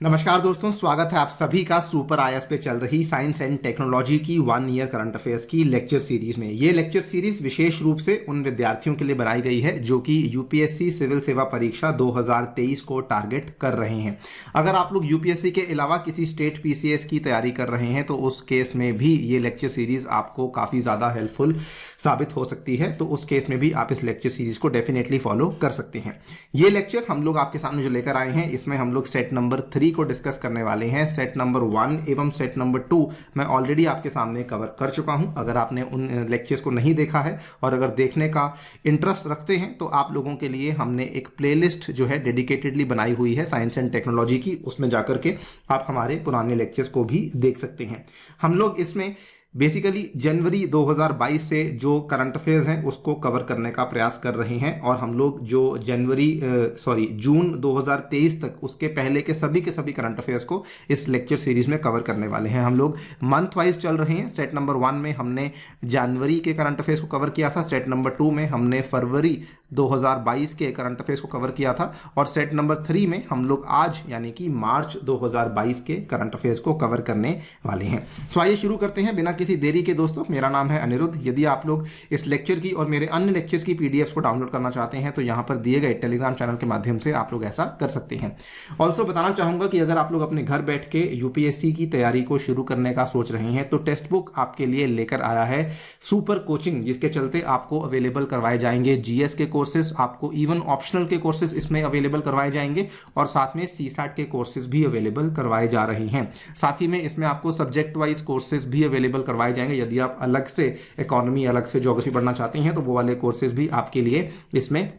नमस्कार दोस्तों, स्वागत है आप सभी का सुपर आईएएस पे चल रही साइंस एंड टेक्नोलॉजी की 1 ईयर करंट अफेयर्स की लेक्चर सीरीज में। ये लेक्चर सीरीज विशेष रूप से उन विद्यार्थियों के लिए बनाई गई है जो कि यूपीएससी सिविल सेवा परीक्षा 2023 को टारगेट कर रहे हैं। अगर आप लोग यूपीएससी के अलावा किसी स्टेट पीसीएस की तैयारी कर रहे हैं तो उस केस में भी ये लेक्चर सीरीज आपको काफ़ी ज़्यादा हेल्पफुल साबित हो सकती है, तो उस केस में भी आप इस लेक्चर सीरीज को डेफिनेटली फॉलो कर सकते हैं। ये लेक्चर हम लोग आपके सामने जो लेकर आए हैं, इसमें हम लोग सेट नंबर 3 को डिस्कस करने वाले हैं। सेट नंबर 1 एवं सेट नंबर 2 मैं ऑलरेडी आपके सामने कवर कर चुका हूं। अगर आपने उन लेक्चर्स को नहीं देखा है और अगर देखने का इंटरेस्ट रखते हैं तो आप लोगों के लिए हमने एक प्लेलिस्ट जो है डेडिकेटेडली बनाई हुई है साइंस एंड टेक्नोलॉजी की, उसमें जाकर के आप हमारे पुराने लेक्चर्स को भी देख सकते हैं। हम लोग इसमें बेसिकली जनवरी 2022 से जो करंट अफेयर्स हैं उसको कवर करने का प्रयास कर रहे हैं, और हम लोग जो जून 2023 तक उसके पहले के सभी करंट अफेयर्स को इस लेक्चर सीरीज में कवर करने वाले हैं। हम लोग मंथ वाइज चल रहे हैं। सेट नंबर 1 में हमने जनवरी के करंट अफेयर्स को कवर किया था, सेट नंबर 2 में हमने फरवरी 2022 के करंट अफेयर्स को कवर किया था, और सेट नंबर 3 में हम लोग आज यानी कि मार्च 2022 के करंट अफेयर्स को कवर करने वाले हैं। सो आइए शुरू करते हैं बिना किसी देरी के। दोस्तों, मेरा नाम है अनिरुद्ध। यदि आप लोग इस लेक्चर की और मेरे अन्य लेक्चर्स की पीडीएफ्स को डाउनलोड करना चाहते हैं तो यहां पर दिए गए टेलीग्राम चैनल के माध्यम से आप लोग ऐसा कर सकते हैं। ऑल्सो बताना चाहूंगा कि अगर आप लोग अपने घर बैठ के यूपीएससी की तैयारी को शुरू करने का सोच रहे हैं तो टेक्स्ट बुक आपके लिए लेकर आया है सुपर कोचिंग, जिसके चलते आपको अवेलेबल करवाए जाएंगे जीएस के कोर्सेज, आपको इवन ऑप्शनल के कोर्सेज इसमें अवेलेबल करवाए जाएंगे, और साथ में सीसैट के कोर्सेज भी अवेलेबल करवाए जा रहे हैं। साथ ही में इसमें आपको सब्जेक्ट वाइज कोर्सेज भी अवेलेबल करवाए जाएंगे। यदि आप अलग से इकोनॉमी, अलग से ज्योग्राफी पढ़ना चाहते हैं तो वो वाले कोर्सेज भी आपके लिए इसमें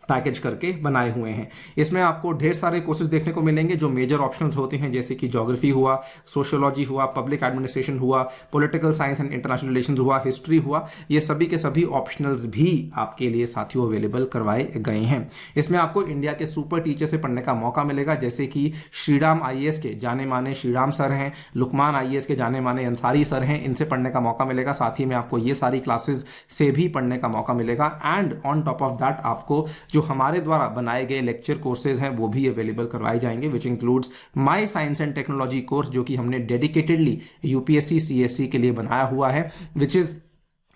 पैकेज करके बनाए हुए हैं। इसमें आपको ढेर सारे कोर्सेज देखने को मिलेंगे जो मेजर ऑप्शनल्स होते हैं, जैसे कि ज्योग्राफी हुआ, सोशियोलॉजी हुआ, पब्लिक एडमिनिस्ट्रेशन हुआ, political science and international relations हुआ, हिस्ट्री हुआ। ये सभी के सभी ऑप्शनल्स भी आपके लिए साथियों अवेलेबल करवाए गए हैं। इसमें आपको इंडिया के सुपर टीचर से पढ़ने का मौका मिलेगा, जैसे कि श्रीराम आईएएस के जाने माने श्रीराम सर हैं, लुकमान आईएएस के जाने माने अंसारी सर हैं, इनसे पढ़ने का मौका मिलेगा। साथ ही में आपको ये सारी क्लासेस से भी पढ़ने का मौका मिलेगा, and on top of that आपको जो हमारे द्वारा बनाए गए लेक्चर कोर्सेज हैं वो भी अवेलेबल करवाए जाएंगे, which includes my science and technology course, जो कि हमने डेडिकेटेडली यूपीएससी सीएससी के लिए बनाया हुआ है, which is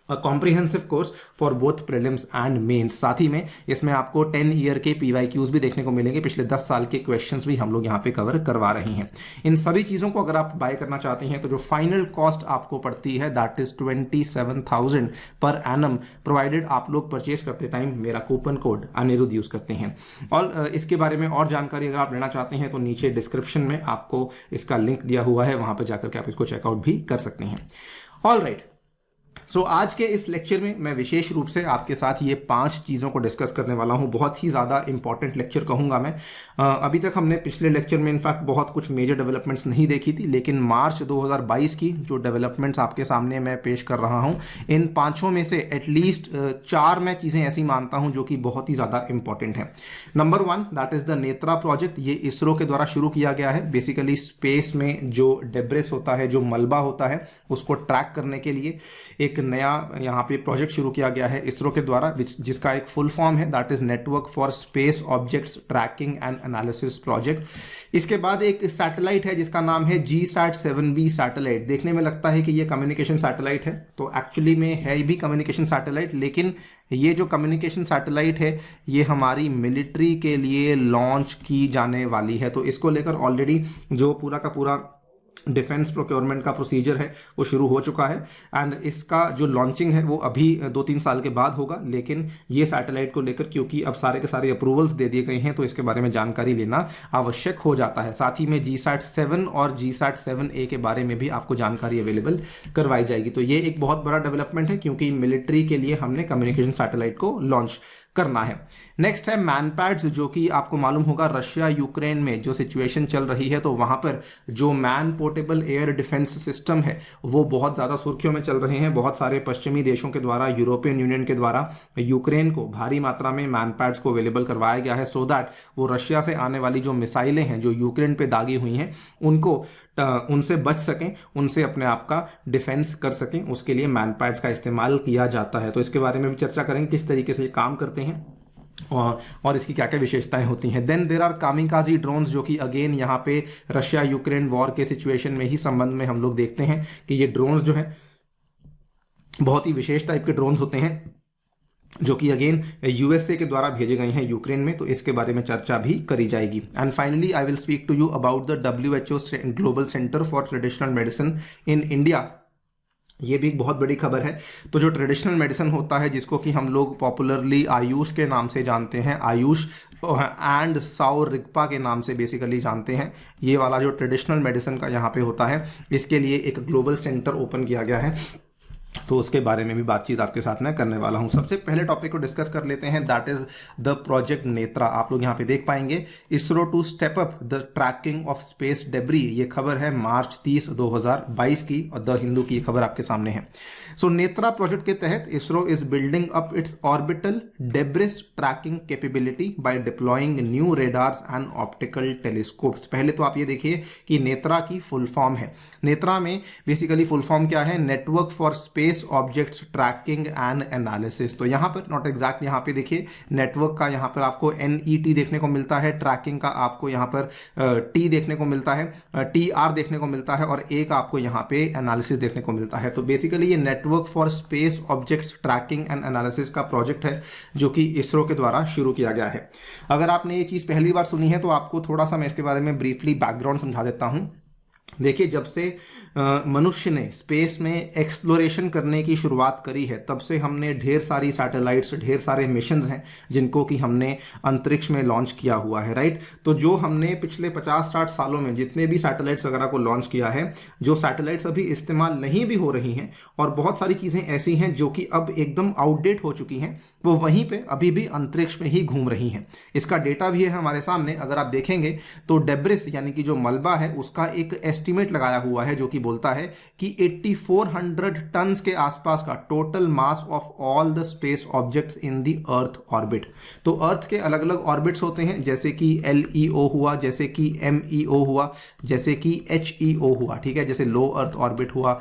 comprehensive course for both prelims and mains. साथ ही में इसमें आपको 10 ईयर के पीवाईक्यूज भी देखने को मिलेंगे, पिछले 10 साल के क्वेश्चंस भी हम लोग यहाँ पे कवर करवा रहे हैं। इन सभी चीज़ों को अगर आप बाय करना चाहते हैं तो जो फाइनल कॉस्ट आपको पड़ती है that is 27,000 per annum, provided आप लोग परचेज करते टाइम मेरा कूपन कोड अनिरुद्ध यूज करते हैं। और इसके बारे में और जानकारी अगर आप लेना चाहते हैं तो नीचे डिस्क्रिप्शन में आपको इसका लिंक दिया हुआ है, वहां पर जाकर के आप इसको चेकआउट भी कर सकते हैं। ऑल राइट, आज के इस लेक्चर में मैं विशेष रूप से आपके साथ ये 5 चीज़ों को डिस्कस करने वाला हूँ। बहुत ही ज़्यादा इंपॉर्टेंट लेक्चर कहूँगा मैं। अभी तक हमने पिछले लेक्चर में इनफैक्ट बहुत कुछ मेजर डेवलपमेंट्स नहीं देखी थी, लेकिन मार्च 2022 की जो डेवलपमेंट्स आपके सामने मैं पेश कर रहा हूँ, इन 5 में से एटलीस्ट 4 मैं चीज़ें ऐसी मानता हूँ जो कि बहुत ही ज़्यादा इंपॉर्टेंट है। Number 1 that is the Netra project. ये इसरो के द्वारा शुरू किया गया है। बेसिकली स्पेस में जो डेब्रिस होता है, जो मलबा होता है, उसको ट्रैक करने के लिए एक नया यहाँ पे प्रोजेक्ट शुरू किया गया है इसरो के द्वारा, जिसका एक फुल फॉर्म है that is network for space objects tracking and analysis project. इसके बाद एक सैटेलाइट है जिसका नाम है GSAT-7B सैटेलाइट। देखने में लगता है कि ये कम्युनिकेशन सैटेलाइट है, तो एक्चुअली में है भी कम्युनिकेशन सैटेलाइट, लेकिन ये जो कम्युनिकेशन सैटेलाइट है ये हमारी मिलिट्री के लिए लॉन्च की जाने वाली है। तो इसको लेकर ऑलरेडी जो पूरा का पूरा डिफेंस प्रोक्योरमेंट का प्रोसीजर है वो शुरू हो चुका है, एंड इसका जो लॉन्चिंग है वो अभी 2-3 साल के बाद होगा। लेकिन ये सैटेलाइट को लेकर क्योंकि अब सारे के सारे अप्रूवल्स दे दिए गए हैं तो इसके बारे में जानकारी लेना आवश्यक हो जाता है। साथ ही में GSAT-7 और GSAT-7A के बारे में भी आपको जानकारी अवेलेबल करवाई जाएगी। तो ये एक बहुत बड़ा डेवलपमेंट है क्योंकि मिलिट्री के लिए हमने कम्युनिकेशन सैटेलाइट को लॉन्च करना है। नेक्स्ट है मैनपैड्स, जो कि आपको मालूम होगा रशिया यूक्रेन में जो सिचुएशन चल रही है तो वहां पर जो man portable air defence system है वो बहुत ज़्यादा सुर्खियों में चल रहे हैं। बहुत सारे पश्चिमी देशों के द्वारा, यूरोपियन यूनियन के द्वारा यूक्रेन को भारी मात्रा में मैनपैड्स को अवेलेबल करवाया गया है, सो दैट वो रशिया से आने वाली जो मिसाइलें हैं जो यूक्रेन पे दागी हुई हैं उनसे बच सकें, उनसे अपने आप का डिफेंस कर सकें। उसके लिए मैनपैड्स का इस्तेमाल किया जाता है। तो इसके बारे में भी चर्चा करेंगे किस तरीके से ये काम करते हैं। और इसकी क्या क्या विशेषताएं होती हैं। Then there are kamikaze drones, जो कि अगेन यहाँ पे रशिया यूक्रेन वॉर के सिचुएशन में ही संबंध में हम लोग देखते हैं कि ये ड्रोन्स जो है बहुत ही विशेष टाइप के ड्रोन्स होते हैं, जो कि अगेन यूएसए के द्वारा भेजे गए हैं यूक्रेन में, तो इसके बारे में चर्चा भी करी जाएगी। And finally I will speak to you about the WHO global centre for traditional medicine in India. ये भी एक बहुत बड़ी खबर है। तो जो ट्रेडिशनल मेडिसिन होता है, जिसको कि हम लोग पॉपुलरली आयुष के नाम से जानते हैं, आयुष एंड साओ रिगपा के नाम से बेसिकली जानते हैं, ये वाला जो ट्रेडिशनल मेडिसिन का यहाँ पे होता है, इसके लिए एक ग्लोबल सेंटर ओपन किया गया है। तो उसके बारे में भी बातचीत आपके साथ में करने वाला हूं। सबसे पहले टॉपिक को डिस्कस कर लेते हैं, that is the project Netra. आप लोग यहां पे देख पाएंगे, ISRO to step up the tracking of space debris. ये खबर है मार्च 30, 2022 की, और द हिंदू की खबर आपके सामने है। सो नेत्रा प्रोजेक्ट के तहत ISRO is building up its orbital debris tracking capability by deploying new radars and optical telescopes. पहले तो आप ये देखिए कि नेत्रा की फुल फॉर्म है। नेत्रा में बेसिकली फुल फॉर्म क्या है, network for space objects tracking and analysis. तो यहाँ पर नॉट एग्जैक्ट, यहाँ पे देखिए नेटवर्क का यहाँ पर आपको NET देखने को मिलता है, ट्रैकिंग का आपको यहाँ पर T देखने को मिलता है, TR देखने को मिलता है, और एक आपको यहाँ पे एनालिसिस देखने को मिलता है। तो बेसिकली ये network for space objects tracking and analysis का प्रोजेक्ट है, जो कि इसरो के द्वारा शुरू किया गया है। अगर आपने ये चीज़ पहली बार सुनी है तो आपको थोड़ा सा मैं इसके बारे में ब्रीफली बैकग्राउंड समझा देता हूँ। देखिए, जब से मनुष्य ने स्पेस में एक्सप्लोरेशन करने की शुरुआत करी है, तब से हमने ढेर सारी सैटेलाइट्स, ढेर सारे मिशंस हैं जिनको कि हमने अंतरिक्ष में लॉन्च किया हुआ है, राइट। तो जो हमने पिछले 50-60 सालों में जितने भी सैटेलाइट्स वगैरह को लॉन्च किया है, जो सैटेलाइट्स अभी इस्तेमाल नहीं भी हो रही हैं, और बहुत सारी चीज़ें ऐसी हैं जो कि अब एकदम आउटडेट हो चुकी हैं, वो वहीं पर अभी भी अंतरिक्ष में ही घूम रही हैं। इसका डेटा भी है हमारे सामने। अगर आप देखेंगे तो डेब्रिस यानी कि जो मलबा है, उसका एक एस्टिमेट लगाया हुआ है, जो कि बोलता है कि 8400 टन्स के आसपास का total mass of all the space objects in the earth orbit. तो अर्थ के अलग अलग ऑर्बिट्स होते हैं, जैसे कि LEO हुआ, जैसे कि MEO हुआ, जैसे कि HEO हुआ, ठीक है। जैसे लो अर्थ ऑर्बिट हुआ,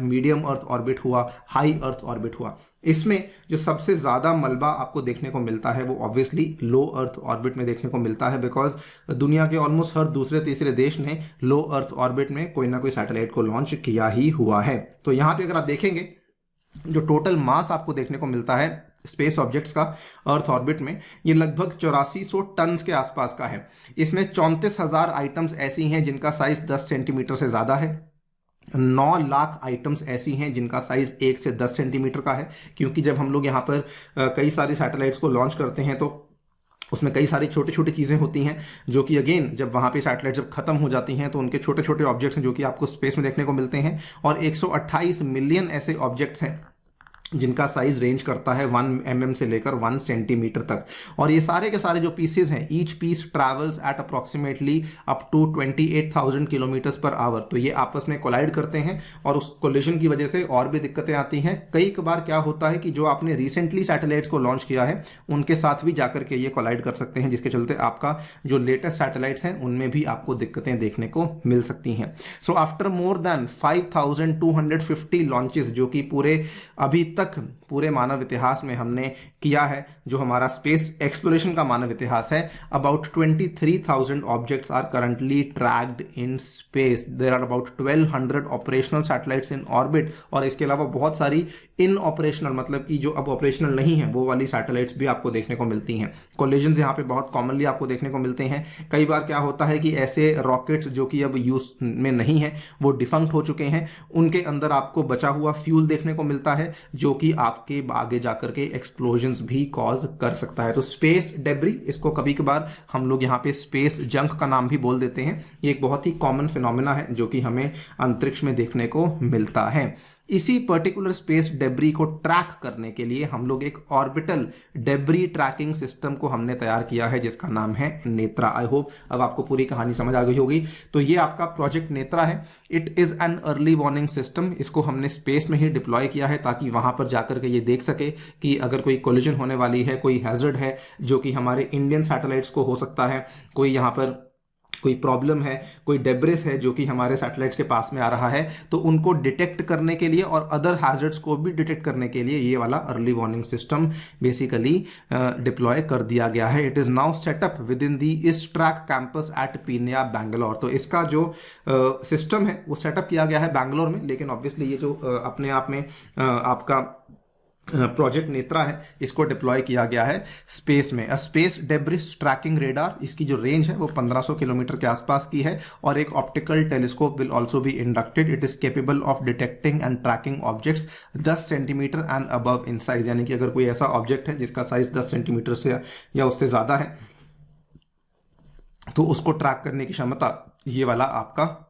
मीडियम अर्थ ऑर्बिट हुआ, हाई अर्थ ऑर्बिट हुआ। इसमें जो सबसे ज़्यादा मलबा आपको देखने को मिलता है वो ऑब्वियसली लो अर्थ ऑर्बिट में देखने को मिलता है, बिकॉज दुनिया के ऑलमोस्ट हर दूसरे तीसरे देश ने लो अर्थ ऑर्बिट में कोई ना कोई सैटेलाइट को लॉन्च किया ही हुआ है। तो यहाँ पे अगर आप देखेंगे, जो टोटल मास आपको देखने को मिलता है स्पेस ऑब्जेक्ट्स का अर्थ ऑर्बिट में, ये लगभग 8400 टन के आसपास का है। इसमें 34,000 आइटम्स ऐसी हैं जिनका साइज 10 सेंटीमीटर से ज़्यादा है। 9 लाख आइटम्स ऐसी हैं जिनका साइज 1 से 10 सेंटीमीटर का है, क्योंकि जब हम लोग यहाँ पर कई सारी सैटेलाइट्स को लॉन्च करते हैं तो उसमें कई सारी छोटी छोटी चीज़ें होती हैं, जो कि अगेन जब वहाँ पे सैटेलाइट जब खत्म हो जाती हैं तो उनके छोटे छोटे ऑब्जेक्ट्स हैं जो कि आपको स्पेस में देखने को मिलते हैं। और 128 मिलियन ऐसे ऑब्जेक्ट्स हैं जिनका साइज रेंज करता है 1 mm से लेकर 1 सेंटीमीटर तक। और ये सारे के सारे जो पीसेज हैं, each piece travels at approximately up to 28,000 kilometres per hour. तो ये आपस में कोलाइड करते हैं और उस कोलिजन की वजह से और भी दिक्कतें आती हैं। कई बार क्या होता है कि जो आपने रिसेंटली सैटेलाइट्स को लॉन्च किया है उनके साथ भी जाकर के ये कोलाइड कर सकते हैं, जिसके चलते आपका जो लेटेस्ट सैटेलाइट्स हैं उनमें भी आपको दिक्कतें देखने को मिल सकती हैं। So after more than 5,250 launches, जो कि अभी तक पूरे मानव इतिहास में हमने किया है, जो हमारा स्पेस एक्सप्लोरेशन का मानव इतिहास है, about 23,000 objects are currently tracked in space. There are about 1200 operational satellites in orbit, और इसके अलावा बहुत सारी इन ऑपरेशनल, मतलब कि जो अब ऑपरेशनल नहीं है वो वाली सैटेलाइट्स भी आपको देखने को मिलती हैं। कोलिजन्स यहाँ पे बहुत कॉमनली आपको देखने को मिलते हैं। कई बार क्या होता है कि ऐसे रॉकेट्स जो कि अब यूज में नहीं है, वो डिफंक्ट हो चुके हैं, उनके अंदर आपको बचा हुआ फ्यूल देखने को मिलता है, जो कि आपके आगे जाकर के एक्सप्लोजन्स भी कॉज कर सकता है। तो स्पेस डेब्री, इसको कभी कभार हम लोग यहाँ पे स्पेस जंक का नाम भी बोल देते हैं। ये एक बहुत ही कॉमन फिनोमेना है जो कि हमें अंतरिक्ष में देखने को मिलता है। इसी पर्टिकुलर स्पेस डेब्री को ट्रैक करने के लिए हम लोग एक ऑर्बिटल डेब्री ट्रैकिंग सिस्टम को हमने तैयार किया है, जिसका नाम है नेत्रा। आई होप अब आपको पूरी कहानी समझ आ गई होगी। तो ये आपका प्रोजेक्ट नेत्रा है। It is an early warning system. इसको हमने स्पेस में ही डिप्लॉय किया है ताकि वहां पर जाकर के ये देख सके कि अगर कोई कोलिजन होने वाली है, कोई हैजर्ड है जो कि हमारे इंडियन सैटेलाइट्स को हो सकता है, कोई यहाँ पर कोई प्रॉब्लम है, कोई डेब्रिस है जो कि हमारे सैटेलाइट्स के पास में आ रहा है, तो उनको डिटेक्ट करने के लिए और अदर हैजर्ड्स को भी डिटेक्ट करने के लिए ये वाला early warning system basically deploy कर दिया गया है। It is now set up within the ISTRAC campus at Peenya Bangalore. तो इसका जो सिस्टम है वो सेटअप किया गया है बैंगलोर में, लेकिन ऑब्वियसली ये जो अपने आप में आपका प्रोजेक्ट नेत्रा है इसको डिप्लॉय किया गया है स्पेस में। स्पेस डेब्रिस ट्रैकिंग रेडार, इसकी जो रेंज है वो 1500 किलोमीटर के आसपास की है, और एक optical telescope will also be inducted. It is capable of detecting and tracking objects 10 centimetre and above in size, यानी कि अगर कोई ऐसा ऑब्जेक्ट है जिसका साइज 10 सेंटीमीटर से या उससे ज़्यादा है तो उसको ट्रैक करने की क्षमता ये वाला आपका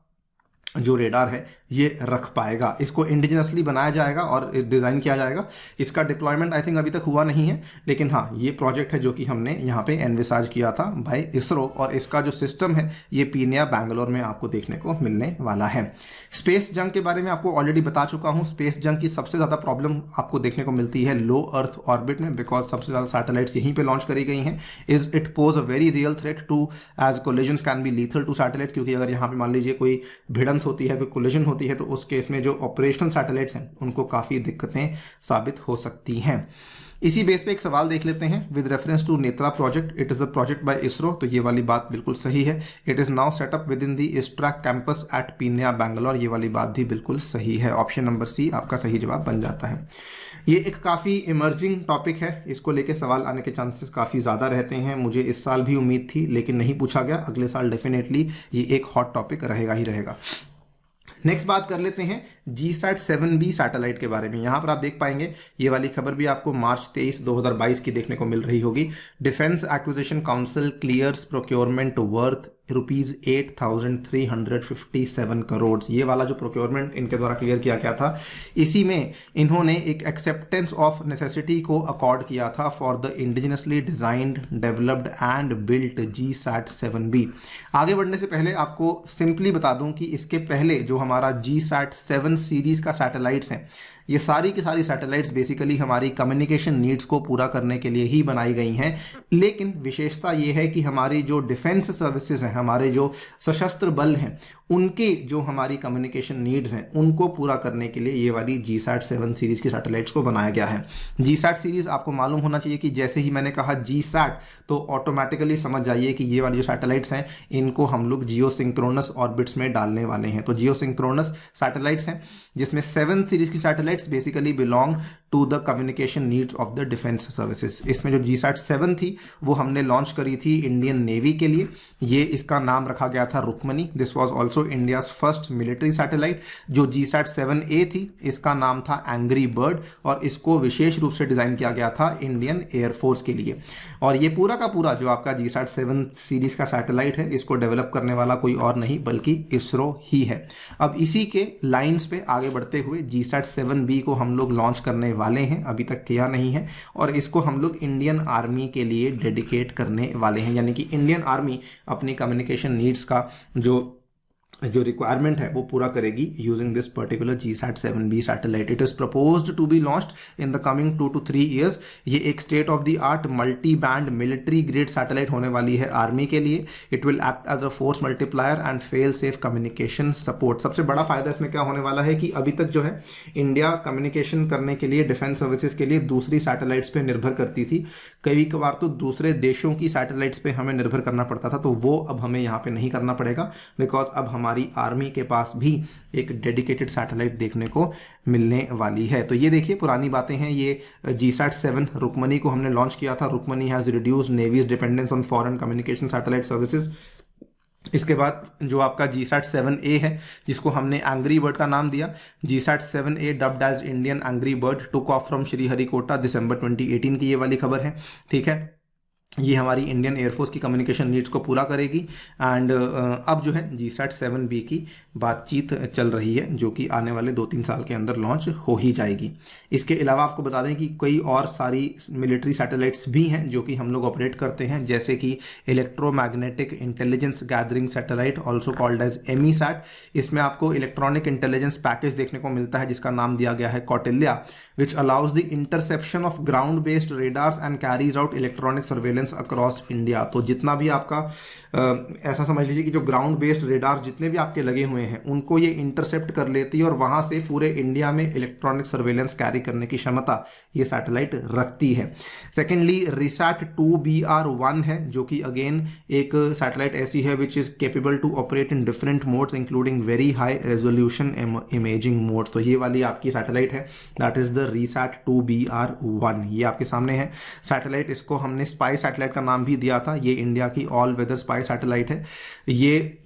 जो रेडार है ये रख पाएगा। इसको इंडिजिनसली बनाया जाएगा और डिज़ाइन किया जाएगा। इसका डिप्लॉयमेंट आई थिंक अभी तक हुआ नहीं है, लेकिन हाँ ये प्रोजेक्ट है जो कि हमने यहाँ पे एनविसाज किया था बाय इसरो, और इसका जो सिस्टम है ये पीनिया बैंगलोर में आपको देखने को मिलने वाला है। स्पेस जंक के बारे में आपको ऑलरेडी बता चुका हूँ। स्पेस जंक की सबसे ज़्यादा प्रॉब्लम आपको देखने को मिलती है लो अर्थ ऑर्बिट में, बिकॉज सबसे ज़्यादा सैटेलाइट्स यहीं पर लॉन्च करी गई हैं। Is it pose a very real threat to as collisions can be lethal to satellite, क्योंकि अगर यहाँ पे मान लीजिए कोई भिड़ंत होती है, कोई कोलिजन होती है, तो उस केस में जो ऑपरेशनल सैटेलाइट्स हैं उनको काफ़ी दिक्कतें साबित हो सकती हैं। इसी बेस पे एक सवाल देख लेते हैं with reference to Netra project. It is a project by ISRO, तो ये वाली बात बिल्कुल सही है। It is now set up within the ISTRAC campus at Peenya Bangalore, ये वाली बात भी बिल्कुल सही है। ऑप्शन नंबर सी आपका सही जवाब बन जाता है। ये एक काफ़ी इमर्जिंग टॉपिक है, इसको लेके सवाल आने के चांसेस काफ़ी ज़्यादा रहते हैं। मुझे इस साल भी उम्मीद थी लेकिन नहीं पूछा गया, अगले साल डेफिनेटली ये एक हॉट टॉपिक रहेगा ही रहेगा। नेक्स्ट बात कर लेते हैं GSAT 7B सैटेलाइट के बारे में। यहाँ पर आप देख पाएंगे ये वाली खबर भी आपको मार्च 23, 2022 की देखने को मिल रही होगी। Defence acquisition council clears procurement worth ₹8,357 crore. ये वाला जो प्रोक्योरमेंट इनके द्वारा क्लियर किया गया था, इसी में इन्होंने एक एक्सेप्टेंस ऑफ नेसेसिटी को अकॉर्ड किया था for the indigenously designed developed and built GSAT 7B। आगे बढ़ने से पहले आपको सिंपली बता दूं कि इसके पहले जो हमारा GSAT 7 सीरीज का सैटेलाइट्स हैं, ये सारी की सारी सैटेलाइट्स बेसिकली हमारी कम्युनिकेशन नीड्स को पूरा करने के लिए ही बनाई गई हैं। लेकिन विशेषता ये है कि हमारी जो डिफेंस सर्विसेज हैं, हमारे जो सशस्त्र बल हैं, उनके जो हमारी कम्युनिकेशन नीड्स हैं उनको पूरा करने के लिए ये वाली GSAT 7 सीरीज की सैटेलाइट्स को बनाया गया है। GSAT सीरीज आपको मालूम होना चाहिए कि जैसे ही मैंने कहा GSAT तो ऑटोमेटिकली समझ जाइए कि ये वाली जो सैटेलाइट्स हैं इनको हम लोग जियो सिंक्रोनस ऑर्बिट्स में डालने वाले हैं। तो जियो सिंक्रोनस सैटेलाइट्स हैं जिसमें 7 सीरीज की satellites basically belong to the communication needs of the defence services. इसमें जो GSAT 7 थी वो हमने लॉन्च करी थी इंडियन नेवी के लिए। ये इसका नाम रखा गया था Rukmini. This was also India's first military satellite. जो GSAT 7A थी इसका नाम था एंग्री बर्ड, और इसको विशेष रूप से डिजाइन किया गया था इंडियन एयरफोर्स के लिए। और ये पूरा का पूरा जो आपका GSAT 7 सीरीज का सैटेलाइट है इसको डेवलप करने वाला कोई और नहीं बल्कि इसरो ही है। अब इसी के लाइंस पे आगे बढ़ते हुए GSAT 7B को हम लोग लॉन्च करने वाले हैं, अभी तक किया नहीं है, और इसको हम लोग इंडियन आर्मी के लिए डेडिकेट करने वाले हैं। यानी कि इंडियन आर्मी अपनी कम्युनिकेशन नीड्स का जो रिक्वायरमेंट है वो पूरा करेगी using this particular GSAT 7B satellite. It is proposed to be launched in the coming 2 to 3 years. ये एक state of the art multi band military grade satellite होने वाली है आर्मी के लिए। It will act as a force multiplier and fail safe communication support. सबसे बड़ा फायदा इसमें क्या होने वाला है कि अभी तक जो है इंडिया कम्युनिकेशन करने के लिए डिफेंस सर्विसेज के लिए दूसरी सैटेलाइट्स पे निर्भर करती थी। कभी कभार तो दूसरे देशों की सैटेलाइट्स पे हमें निर्भर करना पड़ता था, तो वो अब हमें यहाँ पे नहीं करना पड़ेगा, बिकॉज अब हमारी आर्मी के पास भी एक डेडिकेटेड सैटेलाइट देखने को मिलने वाली है। तो ये देखिए पुरानी बातें हैं। ये GSAT 7 रुक्मणी को हमने लॉन्च किया था। Rukmini has reduced navy's dependence on foreign communication satellite services. इसके बाद जो आपका GSAT 7A है जिसको हमने एंग्री बर्ड का नाम दिया। GSAT 7A dubbed as Indian angry bird took off from Sriharikota December 2018 की ये वाली खबर है, ठीक है। ये हमारी इंडियन एयरफोर्स की कम्युनिकेशन नीड्स को पूरा करेगी। एंड अब जो है GSAT 7B की बातचीत चल रही है जो कि आने वाले 2-3 साल के अंदर लॉन्च हो ही जाएगी। इसके अलावा आपको बता दें कि कई और सारी मिलिट्री सैटेलाइट्स भी हैं जो कि हम लोग ऑपरेट करते हैं, जैसे कि electromagnetic intelligence gathering satellite also called as EMISAT। इसमें आपको इलेक्ट्रॉनिक इंटेलिजेंस पैकेज देखने को मिलता है जिसका नाम दिया गया है Kautilya, which allows the interception of ground based radars and carries out electronic surveillance surveillance across India. तो जितना भी आपका ऐसा समझ लीजिए कि जो ग्राउंड बेस्ड रेडार जितने भी आपके लगे हुए हैं उनको ये इंटरसेप्ट कर लेती है और वहां से पूरे इंडिया में इलेक्ट्रॉनिक सर्वेलेंस कैरी करने की क्षमता ये सैटेलाइट रखती है। सेकेंडली रिसैट 2BR1 है, जो कि अगेन एक सैटेलाइट ऐसी है which is capable to operate in different modes including very high resolution imaging modes. तो ये वाली आपकी सैटेलाइट है, that is the RISAT 2BR1। ये आपके सामने है सैटेलाइट। इसको हमने स्पाई सैटेलाइट का नाम भी दिया था। ये इंडिया की ऑल वेदर स्पाई सैटेलाइट है। ये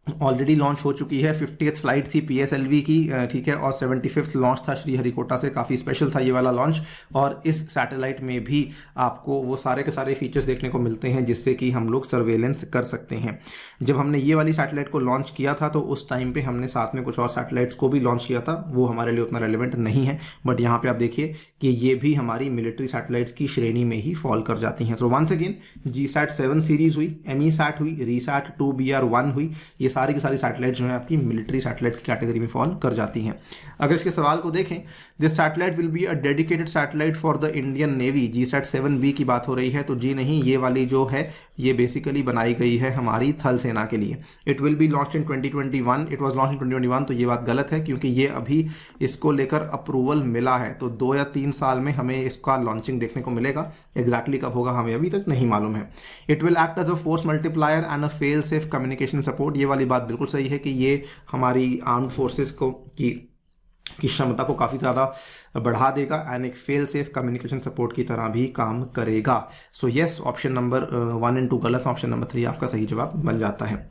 ऑलरेडी लॉन्च हो चुकी है। 50th फ्लाइट थी PSLV की, ठीक है, और 75th लॉन्च था श्रीहरिकोटा से। काफ़ी स्पेशल था ये वाला लॉन्च। और इस सैटेलाइट में भी आपको वो सारे के सारे फीचर्स देखने को मिलते हैं जिससे कि हम लोग सर्वेलेंस कर सकते हैं। जब हमने ये वाली सैटेलाइट को लॉन्च किया था तो उस टाइम पे हमने साथ में कुछ और सैटेलाइट्स को भी लॉन्च किया था, वो हमारे लिए उतना रेलिवेंट नहीं है, बट यहाँ पे आप देखिए कि ये भी हमारी मिलिट्री सैटेलाइट्स की श्रेणी में ही फॉल कर जाती हैं। So once again GSAT 7 series हुई, MESAT हुई, रिसैट 2BR1 हुई, ये सारी की सारी सैटेलाइट जो है आपकी मिलिट्री सैटेलाइट की कैटेगरी में फॉल कर जाती हैं। अगर इसके सवाल को देखें, this satellite will be a dedicated satellite for the Indian navy. GSAT 7B की बात हो रही है, तो जी नहीं, ये वाली जो है ये बेसिकली बनाई गई है हमारी थल सेना के लिए। It will be launch in 2021, it was launch in 2021, तो ये बात गलत है क्योंकि ये अभी इसको लेकर अप्रूवल मिला है, तो 2 या 3 साल में हमें इसका लॉन्चिंग देखने को मिलेगा। एग्जैक्टली कब होगा हमें अभी तक नहीं मालूम है। It will act as a force multiplier and a fail safe communication support. ये वाली बात बिल्कुल सही है कि ये हमारी आर्म्ड फोर्सेस को की क्षमता को काफ़ी ज़्यादा बढ़ा देगा एंड एक फेल सेफ कम्युनिकेशन सपोर्ट की तरह भी काम करेगा। सो यस, ऑप्शन नंबर 1 और 2 गलत, ऑप्शन नंबर 3 आपका सही जवाब बन जाता है।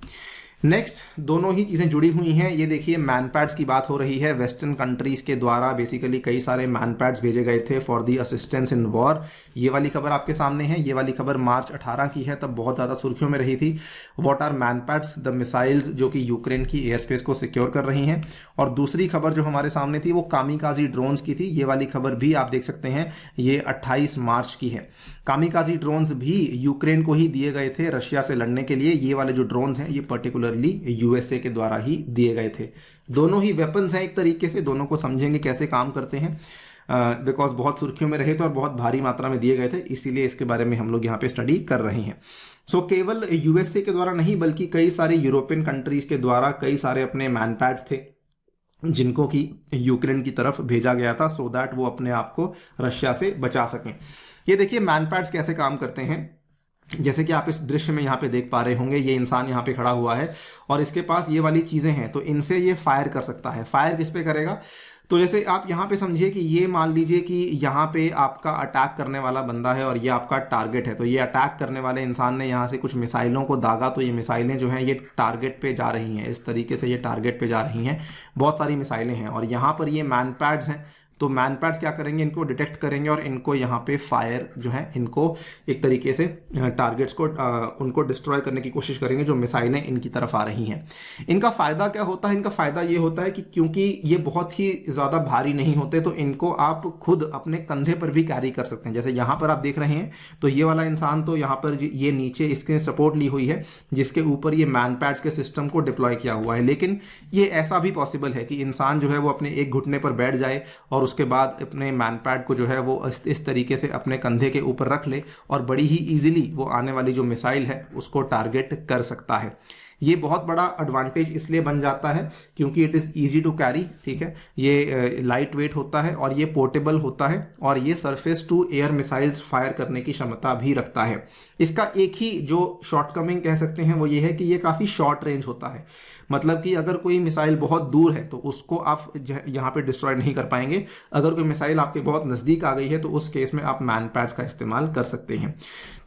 नेक्स्ट, दोनों ही चीज़ें जुड़ी हुई हैं। ये देखिए मैनपैड्स की बात हो रही है। वेस्टर्न कंट्रीज़ के द्वारा बेसिकली कई सारे मैनपैड्स भेजे गए थे for the assistance in war. ये वाली खबर आपके सामने है। ये वाली खबर मार्च 18 की है, तब बहुत ज़्यादा सुर्खियों में रही थी। What are MANPADS? The missiles जो कि यूक्रेन की एयर स्पेस को सिक्योर कर रही हैं। और दूसरी खबर जो हमारे सामने थी वो कामिकाजी ड्रोन्स की थी। ये वाली खबर भी आप देख सकते हैं, ये 28 मार्च की है। कामिकाजी ड्रोन्स भी यूक्रेन को ही दिए गए थे रशिया से लड़ने के लिए। ये वाले जो ड्रोन्स हैं ये पर्टिकुलरली USA के द्वारा ही दिए गए थे। दोनों ही वेपन्स हैं एक तरीके से, दोनों को समझेंगे कैसे काम करते हैं, बिकॉज बहुत सुर्खियों में रहे थे और बहुत भारी मात्रा में दिए गए थे, इसीलिए इसके बारे में हम लोग यहाँ पे स्टडी कर रहे हैं। सो केवल USA के द्वारा नहीं बल्कि कई सारे यूरोपियन कंट्रीज के द्वारा कई सारे अपने मैनपैड्स थे जिनको कि यूक्रेन की तरफ भेजा गया था, सो दैट वो अपने आप को रशिया से बचा सकें। ये देखिए मैनपैड्स कैसे काम करते हैं। जैसे कि आप इस दृश्य में यहाँ पे देख पा रहे होंगे, ये इंसान यहाँ पे खड़ा हुआ है और इसके पास ये वाली चीज़ें हैं, तो इनसे ये फायर कर सकता है। फायर किस पे करेगा? तो जैसे आप यहाँ पे समझिए कि ये मान लीजिए कि यहाँ पे आपका अटैक करने वाला बंदा है और ये आपका टारगेट है। तो ये अटैक करने वाले इंसान ने यहाँ से कुछ मिसाइलों को दागा, तो ये मिसाइलें जो हैं ये टारगेट पे जा रही हैं। इस तरीके से ये टारगेट पे जा रही हैं, बहुत सारी मिसाइलें हैं। और यहाँ पर ये मैनपैड्स हैं, तो मैनपैड्स क्या करेंगे, इनको डिटेक्ट करेंगे और इनको यहाँ पे फायर जो है इनको एक तरीके से टारगेट्स को उनको डिस्ट्रॉय करने की कोशिश करेंगे जो मिसाइलें इनकी तरफ आ रही हैं। इनका फ़ायदा क्या होता है? इनका फ़ायदा ये होता है कि क्योंकि ये बहुत ही ज़्यादा भारी नहीं होते, तो इनको आप खुद अपने कंधे पर भी कैरी कर सकते हैं। जैसे यहाँ पर आप देख रहे हैं, तो ये वाला इंसान तो यहाँ पर ये नीचे इसके सपोर्ट ली हुई है जिसके ऊपर ये मैनपैड्स के सिस्टम को डिप्लॉय किया हुआ है। लेकिन ये ऐसा भी पॉसिबल है कि इंसान जो है वो अपने एक घुटने पर बैठ जाए और उसके बाद अपने मैनपैड को जो है वो इस तरीके से अपने कंधे के ऊपर रख ले और बड़ी ही इजीली वो आने वाली जो मिसाइल है उसको टारगेट कर सकता है। ये बहुत बड़ा एडवांटेज इसलिए बन जाता है क्योंकि it is easy to carry, ठीक है। ये लाइट वेट होता है और ये पोर्टेबल होता है और ये surface to air missiles fire करने की क्षमता भी रखता है। इसका एक ही जो शॉर्टकमिंग कह सकते हैं वो ये है कि ये काफ़ी शॉर्ट रेंज होता है। मतलब कि अगर कोई मिसाइल बहुत दूर है तो उसको आप यहाँ पे डिस्ट्रॉय नहीं कर पाएंगे। अगर कोई मिसाइल आपके बहुत नज़दीक आ गई है तो उस केस में आप मैनपैड्स का इस्तेमाल कर सकते हैं।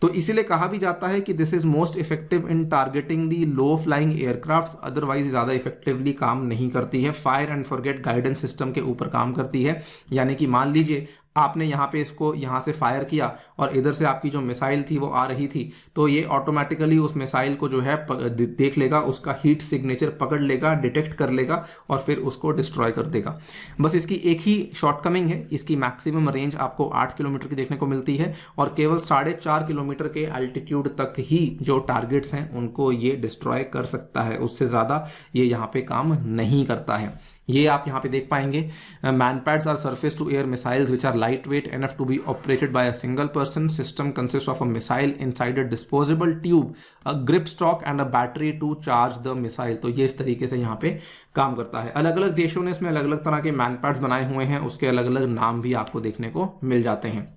तो इसीलिए कहा भी जाता है कि this is most effective in targeting the low flying aircrafts, otherwise ज़्यादा इफेक्टिवली काम नहीं करती है। Fire and forget guidance system के ऊपर काम करती है। यानी कि मान लीजिए आपने यहाँ पे इसको यहाँ से फायर किया और इधर से आपकी जो मिसाइल थी वो आ रही थी, तो ये ऑटोमेटिकली उस मिसाइल को जो है देख लेगा, उसका हीट सिग्नेचर पकड़ लेगा, डिटेक्ट कर लेगा और फिर उसको डिस्ट्रॉय कर देगा। बस इसकी एक ही शॉर्टकमिंग है, इसकी मैक्सिमम रेंज आपको 8 किलोमीटर की देखने को मिलती है और केवल 4.5 किलोमीटर के एल्टीट्यूड तक ही जो टारगेट्स हैं उनको ये डिस्ट्रॉय कर सकता है। उससे ज़्यादा ये यहाँ पे काम नहीं करता है। ये आप यहाँ पे देख पाएंगे, MANPADS are surface to air missiles which are lightweight enough to be operated by a single person. System consists of a missile inside a disposable tube, a grip stock and a battery to charge the missile. तो ये इस तरीके से यहाँ पे काम करता है। अलग अलग देशों ने इसमें अलग अलग तरह के मैनपैड्स बनाए हुए हैं, उसके अलग अलग नाम भी आपको देखने को मिल जाते हैं।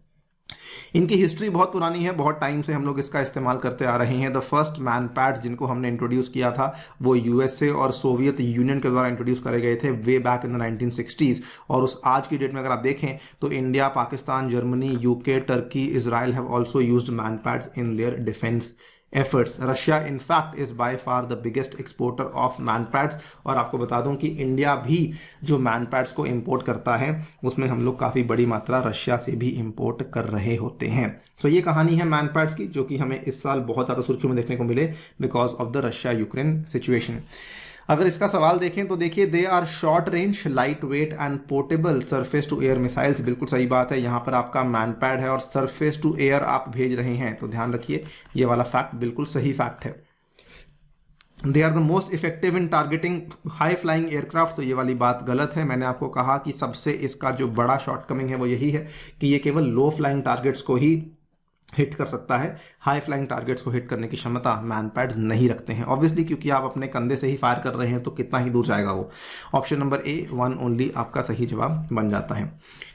इनकी हिस्ट्री बहुत पुरानी है, बहुत टाइम से हम लोग इसका इस्तेमाल करते आ रहे हैं। द फर्स्ट मैन पैड्स जिनको हमने इंट्रोड्यूस किया था वो यूएसए और सोवियत यूनियन के द्वारा इंट्रोड्यूस करे गए थे way back in the 1960s। और उस आज की डेट में अगर आप देखें तो India, Pakistan, Germany, UK, Turkey, Israel have also used man pads in their defence efforts. Russia in fact is by far the biggest exporter of manpads। और आपको बता दूं कि इंडिया भी जो मैनपैड्स को इंपोर्ट करता है उसमें हम लोग काफ़ी बड़ी मात्रा रशिया से भी इंपोर्ट कर रहे होते हैं। सो ये कहानी है मैनपैड्स की, जो कि हमें इस साल बहुत ज़्यादा सुर्खियों में देखने को मिले because of the Russia Ukraine situation. अगर इसका सवाल देखें तो देखिए, they are short range, light weight and portable surface to air missiles. बिल्कुल सही बात है, यहाँ पर आपका मैनपैड है और सरफेस टू एयर आप भेज रहे हैं, तो ध्यान रखिए ये वाला फैक्ट बिल्कुल सही फैक्ट है। They are the most effective in targeting high flying aircraft. तो ये वाली बात गलत है। मैंने आपको कहा कि सबसे इसका जो बड़ा शॉर्टकमिंग है वो यही है कि ये केवल लो फ्लाइंग टारगेट्स को ही हिट कर सकता है, हाई फ्लाइंग टारगेट्स को हिट करने की क्षमता मैनपैड्स नहीं रखते हैं। ऑब्वियसली क्योंकि आप अपने कंधे से ही फायर कर रहे हैं तो कितना ही दूर जाएगा वो। ऑप्शन नंबर ए, 1 ओनली आपका सही जवाब बन जाता है।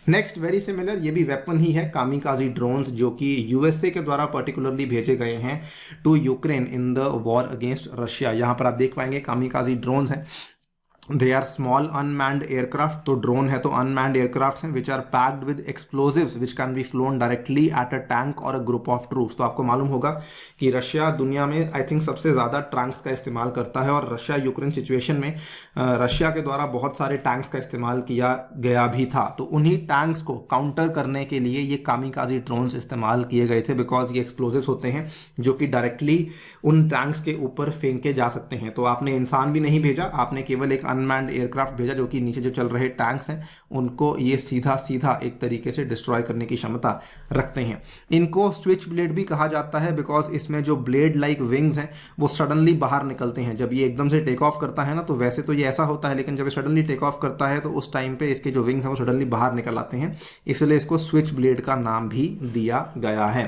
नेक्स्ट वेरी सिमिलर, ये भी वेपन ही है, कामिकाजी ड्रोन्स, जो कि यूएसए के द्वारा पर्टिकुलरली भेजे गए हैं to Ukraine in the war against Russia. यहाँ पर आप देख पाएंगे कामिकाजी ड्रोन्स हैं। They are small unmanned aircraft, तो ड्रोन है तो अनमैन्ड एयरक्राफ्ट हैं which are packed with explosives which can be flown directly at a tank और अ ग्रुप ऑफ ट्रूप्स। तो आपको मालूम होगा कि रशिया दुनिया में आई थिंक सबसे ज़्यादा टैंक्स का इस्तेमाल करता है, और रशिया यूक्रेन सिचुएशन में रशिया के द्वारा बहुत सारे टैंक्स का इस्तेमाल किया गया भी था। तो उन्हीं टैंक्स को काउंटर करने के लिए ये कामिकाजी ड्रोन्स इस्तेमाल किए गए थे, बिकॉज ये एक्सप्लोजिव्स होते हैं जो कि डायरेक्टली उन टैंक्स के ऊपर फेंके जा सकते हैं। तो आपने इंसान भी नहीं भेजा, आपने केवल एक अनमैन्ड एयरक्राफ्ट भेजा जो कि नीचे जो चल रहे टैंक्स हैं उनको ये सीधा सीधा एक तरीके से डिस्ट्रॉय करने की क्षमता रखते हैं। इनको स्विच ब्लेड भी कहा जाता है बिकॉज इसमें जो ब्लेड लाइक विंग्स हैं वो सडनली बाहर निकलते हैं। जब ये एकदम से टेक ऑफ करता है ना, तो वैसे तो ये ऐसा होता है, लेकिन जब ये सडनली टेक ऑफ करता है तो उस टाइम पे इसके जो विंग्स हैं वो सडनली बाहर निकल आते हैं, इसलिए इसको स्विच ब्लेड का नाम भी दिया गया है।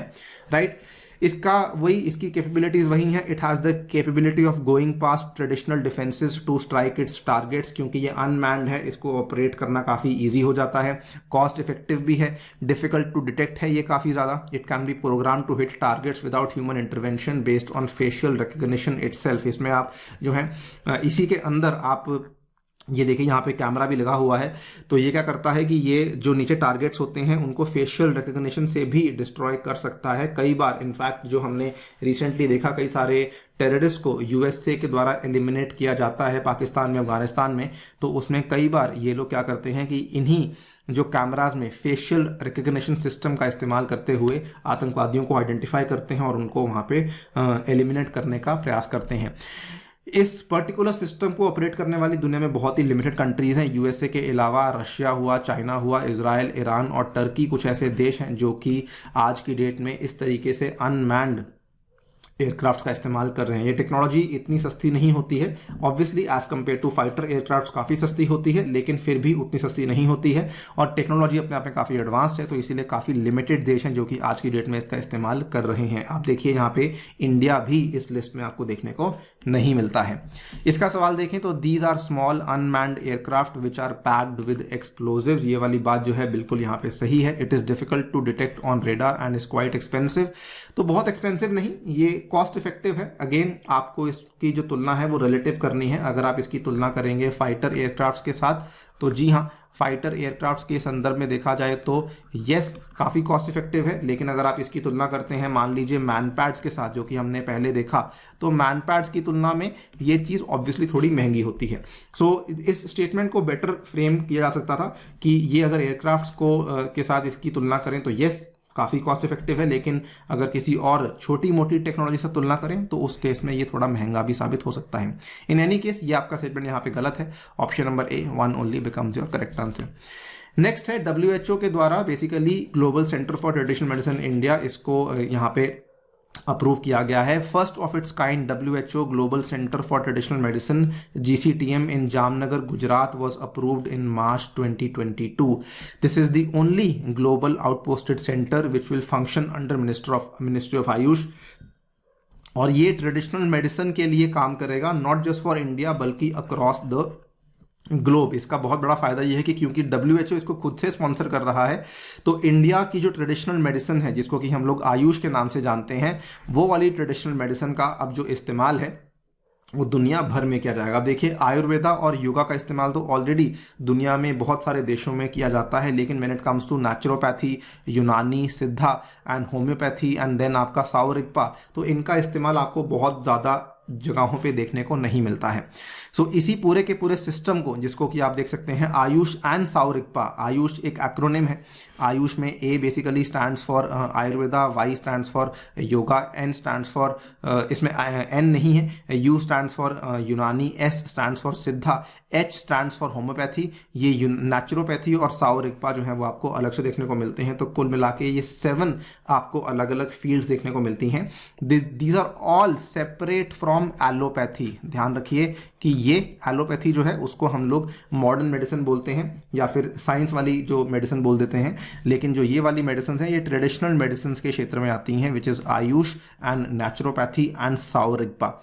राइट, इसका वही, इसकी कैपेबिलिटीज वही हैं। It has the capability of going past traditional defences to strike its targets. क्योंकि ये अनमैन्ड है, इसको ऑपरेट करना काफ़ी इजी हो जाता है, कॉस्ट इफेक्टिव भी है, डिफिकल्ट टू डिटेक्ट है ये काफ़ी ज़्यादा। It can be program to hit targets without human intervention based on facial recognition itself. इसमें आप जो है इसी के अंदर आप ये देखिए यहाँ पे कैमरा भी लगा हुआ है, तो ये क्या करता है कि ये जो नीचे टारगेट्स होते हैं उनको फेशियल रिकग्निशन से भी डिस्ट्रॉय कर सकता है। कई बार इनफैक्ट जो हमने रिसेंटली देखा, कई सारे टेररिस्ट को यूएसए के द्वारा एलिमिनेट किया जाता है पाकिस्तान में, अफगानिस्तान में, तो उसमें कई बार ये लोग क्या करते हैं कि इन्हीं जो कैमराज में फेशियल रिकग्निशन सिस्टम का इस्तेमाल करते हुए आतंकवादियों को आइडेंटिफाई करते हैं और उनको वहाँ पे एलिमिनेट करने का प्रयास करते हैं। इस पर्टिकुलर सिस्टम को ऑपरेट करने वाली दुनिया में बहुत ही लिमिटेड कंट्रीज हैं। यूएसए के अलावा रशिया हुआ, चाइना हुआ, इजराइल, ईरान और टर्की कुछ ऐसे देश हैं जो कि आज की डेट में इस तरीके से अनमैन्ड एयरक्राफ्ट्स का इस्तेमाल कर रहे हैं। ये टेक्नोलॉजी इतनी सस्ती नहीं होती है, obviously as compare to fighter aircrafts काफ़ी सस्ती होती है, लेकिन फिर भी उतनी सस्ती नहीं होती है। और टेक्नोलॉजी अपने आप में काफ़ी एडवांस्ड है, तो इसीलिए काफ़ी लिमिटेड देश हैं जो कि आज की डेट में इसका इस्तेमाल कर रहे हैं। आप देखिए यहाँ पे इंडिया भी इस लिस्ट में आपको देखने को नहीं मिलता है। इसका सवाल देखें तो these are small unmanned aircraft which are packed with explosives. ये वाली बात जो है बिल्कुल यहाँ पे सही है। It is difficult to detect on radar and is quite expensive. तो बहुत एक्सपेंसिव नहीं, ये कॉस्ट इफेक्टिव है। अगेन आपको इसकी जो तुलना है वो रिलेटिव करनी है। अगर आप इसकी तुलना करेंगे फाइटर एयरक्राफ्ट्स के साथ तो जी हाँ, फाइटर एयरक्राफ्ट्स के संदर्भ में देखा जाए तो यस काफ़ी कॉस्ट इफेक्टिव है। लेकिन अगर आप इसकी तुलना करते हैं मान लीजिए मैनपैड्स के साथ, जो कि हमने पहले देखा, तो मैनपैड्स की तुलना में ये चीज़ ऑब्वियसली थोड़ी महंगी होती है। सो इस स्टेटमेंट को बेटर फ्रेम किया जा सकता था कि ये अगर एयरक्राफ्ट्स को के साथ इसकी तुलना करें तो यस काफ़ी कॉस्ट इफेक्टिव है, लेकिन अगर किसी और छोटी मोटी टेक्नोलॉजी से तुलना करें तो उस केस में ये थोड़ा महंगा भी साबित हो सकता है। इन एनी केस ये आपका स्टेटमेंट यहाँ पे गलत है। Option number A, 1 only becomes your correct answer. Next है WHO के द्वारा basically global centre for traditional medicine India, इसको यहाँ पे अप्रूव किया गया है। First of its kind WHO global centre for traditional medicine GCTM in Jamnagar Gujarat was approved in March 2022. This is the only global outposted center which will function under Ministry of Ayush, और ये traditional medicine के लिए काम करेगा, not just for India बल्कि across the globe. इसका बहुत बड़ा फायदा यह है कि क्योंकि WHO इसको खुद से स्पॉन्सर कर रहा है, तो इंडिया की जो ट्रेडिशनल मेडिसिन है, जिसको कि हम लोग आयुष के नाम से जानते हैं, वो वाली ट्रेडिशनल मेडिसिन का अब जो इस्तेमाल है वो दुनिया भर में किया जाएगा। देखिए, आयुर्वेदा और योगा का इस्तेमाल तो ऑलरेडी दुनिया में बहुत सारे देशों में किया जाता है, लेकिन when it comes to naturopathy, Unani, Siddha and homeopathy and then आपका सावरिकपा, तो इनका इस्तेमाल आपको बहुत ज़्यादा जगहों पे देखने को नहीं मिलता है। सो इसी पूरे के पूरे सिस्टम को, जिसको कि आप देख सकते हैं आयुष एंड सावरिकपा, आयुष एक एक्रोनिम है। आयुष में A basically stands for Ayurveda, Y stands for yoga, N stands for इसमें N नहीं है, U स्टैंड्स फॉर यूनानी, S स्टैंड्स फॉर सिद्धा, H स्टैंड्स फॉर होम्योपैथी। ये नेचुरोपैथी और सावरिकपा जो है वो आपको अलग से देखने को मिलते हैं। तो कुल मिला के ये 7 आपको अलग अलग फील्ड्स देखने को मिलती हैं। These are all separate from allopathy. ध्यान रखिए कि ये एलोपैथी जो है उसको हम लोग मॉडर्न मेडिसिन बोलते हैं या फिर साइंस वाली जो मेडिसिन बोल देते हैं, लेकिन जो ये वाली मेडिसिन हैं ये ट्रेडिशनल मेडिसिन के क्षेत्र में आती हैं, which is AYUSH and naturopathy and Sowa Rigpa.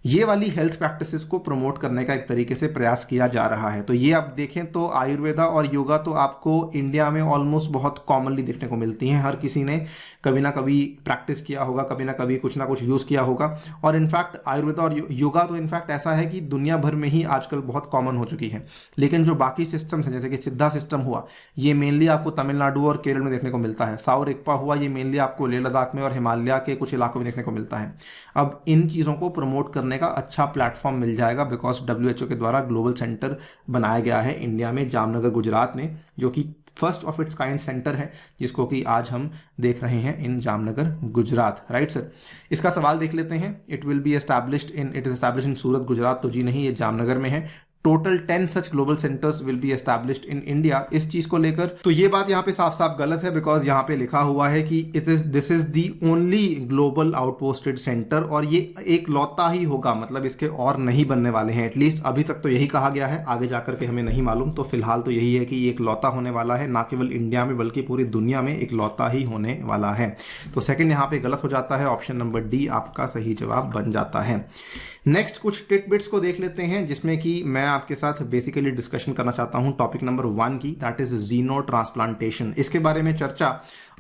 ये वाली हेल्थ प्रैक्टिसेस को प्रमोट करने का एक तरीके से प्रयास किया जा रहा है। तो ये आप देखें तो आयुर्वेदा और योगा तो आपको इंडिया में ऑलमोस्ट बहुत कॉमनली देखने को मिलती हैं। हर किसी ने कभी ना कभी प्रैक्टिस किया होगा, कभी ना कभी कुछ ना कुछ यूज़ किया होगा। और इनफैक्ट आयुर्वेदा और योगा तो इनफैक्ट ऐसा है कि दुनिया भर में ही आजकल बहुत कॉमन हो चुकी है। लेकिन जो बाकी सिस्टम्स हैं, जैसे कि सिद्धा सिस्टम हुआ, ये मेनली आपको तमिलनाडु और केरल में देखने को मिलता है। सावरिकपा हुआ, ये मेनली आपको लेह लद्दाख में और हिमालय के कुछ इलाकों में देखने को मिलता है। अब इन चीज़ों को प्रमोट करने का अच्छा प्लेटफॉर्म मिल जाएगा, बिकॉज WHO के द्वारा ग्लोबल सेंटर बनाया गया है इंडिया में, जामनगर गुजरात में, जो कि first of its kind centre है, जिसको कि आज हम देख रहे हैं इन जामनगर गुजरात। राइट सर, इसका सवाल देख लेते हैं। It is established in Surat Gujarat, तो जी नहीं, ये जामनगर में है। Total 10 such global centres will be established in India. इस चीज को लेकर तो ये बात यहाँ पे साफ साफ गलत है, बिकॉज यहाँ पे लिखा हुआ है कि this is the only global outposted centre, और ये एक लौता ही होगा, मतलब इसके और नहीं बनने वाले हैं। एटलीस्ट अभी तक तो यही कहा गया है, आगे जाकर के हमें नहीं मालूम। तो फिलहाल तो यही है कि ये एक लौता होने वाला है, ना केवल इंडिया में बल्कि पूरी दुनिया में एक लौता ही होने वाला है। तो सेकंड यहाँ पे गलत हो जाता है, ऑप्शन नंबर डी आपका सही जवाब बन जाता है। नेक्स्ट कुछ टिटबिट्स को देख लेते हैं, जिसमें कि मैं आपके साथ बेसिकली डिस्कशन करना चाहता हूं टॉपिक नंबर 1 की, दैट इज जीनो ट्रांसप्लांटेशन। इसके बारे में चर्चा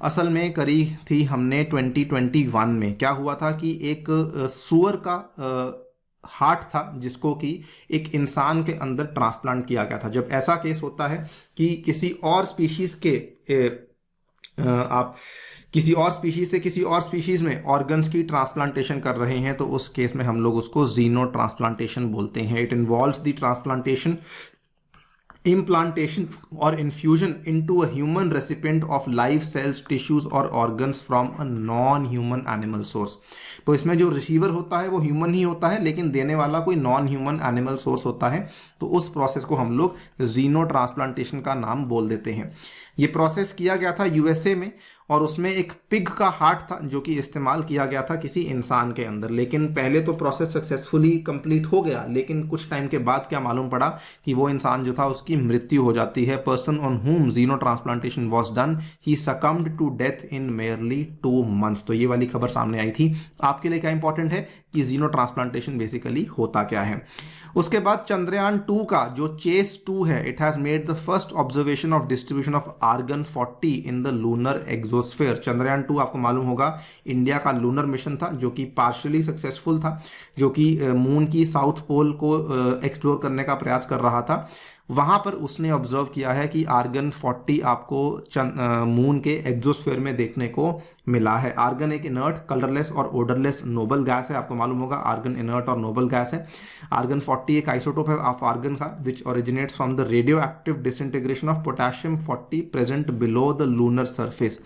असल में करी थी हमने 2021 में। क्या हुआ था कि एक सुअर का हार्ट था, जिसको कि एक इंसान के अंदर ट्रांसप्लांट किया गया था। जब ऐसा केस होता है कि किसी और स्पीशीज के आप किसी और स्पीशीज से किसी और स्पीशीज में ऑर्गन्स की ट्रांसप्लांटेशन कर रहे हैं, तो उस केस में हम लोग उसको जीनो ट्रांसप्लांटेशन बोलते हैं। It involves the transplantation, implantation or infusion into a human recipient of live cells, tissues और organs from a non-human animal source। तो इसमें जो रिसीवर होता है वो ह्यूमन ही होता है, लेकिन देने वाला कोई नॉन ह्यूमन एनिमल सोर्स होता है। तो उस प्रोसेस को हम लोग जीनो ट्रांसप्लांटेशन का नाम बोल देते हैं। ये प्रोसेस किया गया था USA में, और उसमें एक पिग का हार्ट था जो कि इस्तेमाल किया गया था किसी इंसान के अंदर। लेकिन पहले तो प्रोसेस सक्सेसफुली कंप्लीट हो गया, लेकिन कुछ टाइम के बाद क्या मालूम पड़ा कि वो इंसान जो था उसकी मृत्यु हो जाती है। Person on whom xenotransplantation was done, he succumbed to death in merely 2 months। तो ये वाली खबर सामने आई थी। आपके लिए क्या इंपॉर्टेंट है कि जीनो ट्रांसप्लांटेशन बेसिकली होता क्या है। उसके बाद चंद्रयान 2 का जो चेस 2 है, it has made the first observation of distribution of argon 40 in the lunar exosphere. Chandrayaan 2 आपको मालूम होगा इंडिया का लूनर मिशन था, जो कि पार्शियली सक्सेसफुल था, जो कि मून की साउथ पोल को एक्सप्लोर करने का प्रयास कर रहा था। वहां पर उसने ऑब्जर्व किया है कि आर्गन 40 आपको मून के एक्सोस्फेयर में देखने को मिला है। आर्गन एक इनर्ट, कलरलेस और ओडरलेस नोबल गैस है। आपको मालूम होगा आर्गन इनर्ट और नोबल गैस है। आर्गन 40 एक आइसोटोप है ऑफ आर्गन का, विच originates from the radio active disintegration of potassium 40 present below the lunar surface.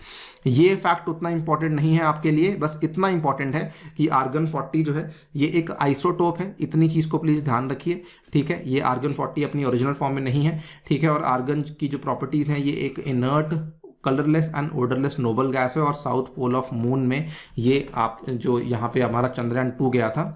ये फैक्ट उतना इंपॉर्टेंट नहीं है आपके लिए, बस इतना इंपॉर्टेंट है कि आर्गन 40 जो है ये एक आइसोटोप है। इतनी चीज को प्लीज ध्यान रखिए, ठीक है। ये आर्गन 40 अपनी ओरिजिनल फॉर्म में नहीं है, ठीक है। और आर्गन की जो प्रॉपर्टीज हैं, ये एक inert, colourless and odourless noble gas है और साउथ पोल ऑफ मून में ये आप जो यहाँ पे हमारा चंद्रयान 2 गया था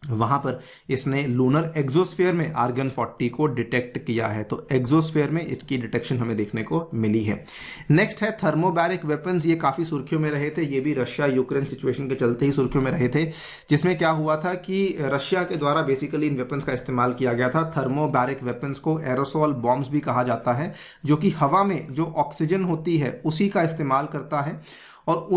वहां पर इसने लूनर एग्जोस्फेयर में आर्गन 40 को डिटेक्ट किया है। तो एग्जोस्फेयर में इसकी डिटेक्शन हमें देखने को मिली है। नेक्स्ट है थर्मोबैरिक वेपन्स। ये काफी सुर्खियों में रहे थे, ये भी रशिया यूक्रेन सिचुएशन के चलते ही सुर्खियों में रहे थे, जिसमें क्या हुआ था कि रशिया के द्वारा बेसिकली इन वेपन्स का इस्तेमाल किया गया था। थर्मोबैरिक वेपन्स को एरोसोल बॉम्ब्स भी कहा जाता है, जो कि हवा में जो ऑक्सीजन होती है उसी का इस्तेमाल करता है और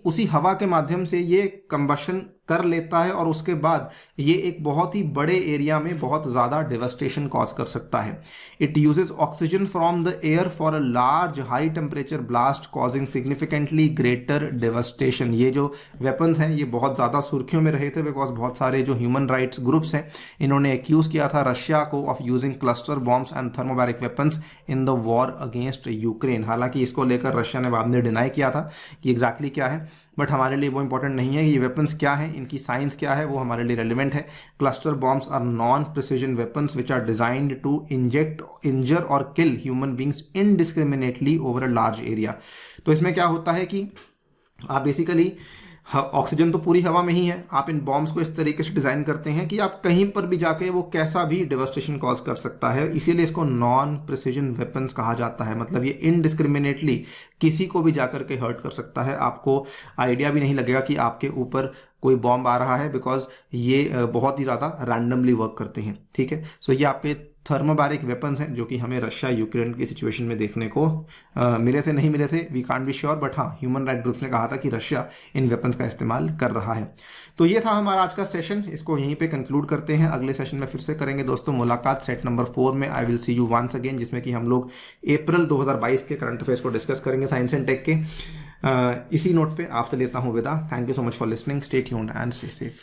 उसी हवा के माध्यम से ये कंबशन कर लेता है और उसके बाद ये एक बहुत ही बड़े एरिया में बहुत ज़्यादा डेवस्टेशन कॉज कर सकता है। It uses oxygen from the air for a large high temperature blast causing significantly greater devastation. ये जो वेपन्स हैं ये बहुत ज़्यादा सुर्खियों में रहे थे बिकॉज बहुत सारे जो ह्यूमन राइट्स ग्रुप्स हैं इन्होंने एक्यूज़ किया था रशिया को of using cluster bombs and thermobaric weapons in the war against Ukraine. हालांकि इसको लेकर रशिया ने बाद में डिनाई किया था कि एग्जैक्टली क्या है, बट हमारे लिए वो इंपॉर्टेंट नहीं है। ये वेपन्स क्या है, इनकी साइंस क्या है, वो हमारे लिए रेलिवेंट है। Cluster bombs are non precision weapons which are designed to injure or kill human beings indiscriminately over a large area. तो इसमें क्या होता है कि आप बेसिकली ऑक्सीजन तो पूरी हवा में ही है, आप इन बॉम्ब्स को इस तरीके से डिज़ाइन करते हैं कि आप कहीं पर भी जाके वो कैसा भी डेवस्टेशन कॉज कर सकता है, इसीलिए इसको नॉन प्रिसीजन वेपन्स कहा जाता है। मतलब ये इनडिस्क्रिमिनेटली किसी को भी जाकर के हर्ट कर सकता है, आपको आइडिया भी नहीं लगेगा कि आपके ऊपर कोई बॉम्ब आ रहा है बिकॉज ये बहुत ही ज़्यादा रैंडमली वर्क करते हैं। ठीक है, सो ये आपके थर्मोबैरिक वेपन्स हैं जो कि हमें रशिया यूक्रेन की सिचुएशन में देखने को मिले थे, नहीं मिले थे, we can't be sure, but हाँ ह्यूमन राइट ग्रुप्स ने कहा था कि रशिया इन वेपन्स का इस्तेमाल कर रहा है। तो ये था हमारा आज का सेशन, इसको यहीं पे कंक्लूड करते हैं। अगले सेशन में फिर से करेंगे दोस्तों मुलाकात सेट नंबर 4 में। I will see you once again, जिसमें कि हम लोग अप्रैल 2022 के करंट अफेयर्स को डिस्कस करेंगे साइंस एंड टेक के। इसी नोट पे आपसे लेता हूँ विदा। Thank you so much for listening, stay tuned and stay safe.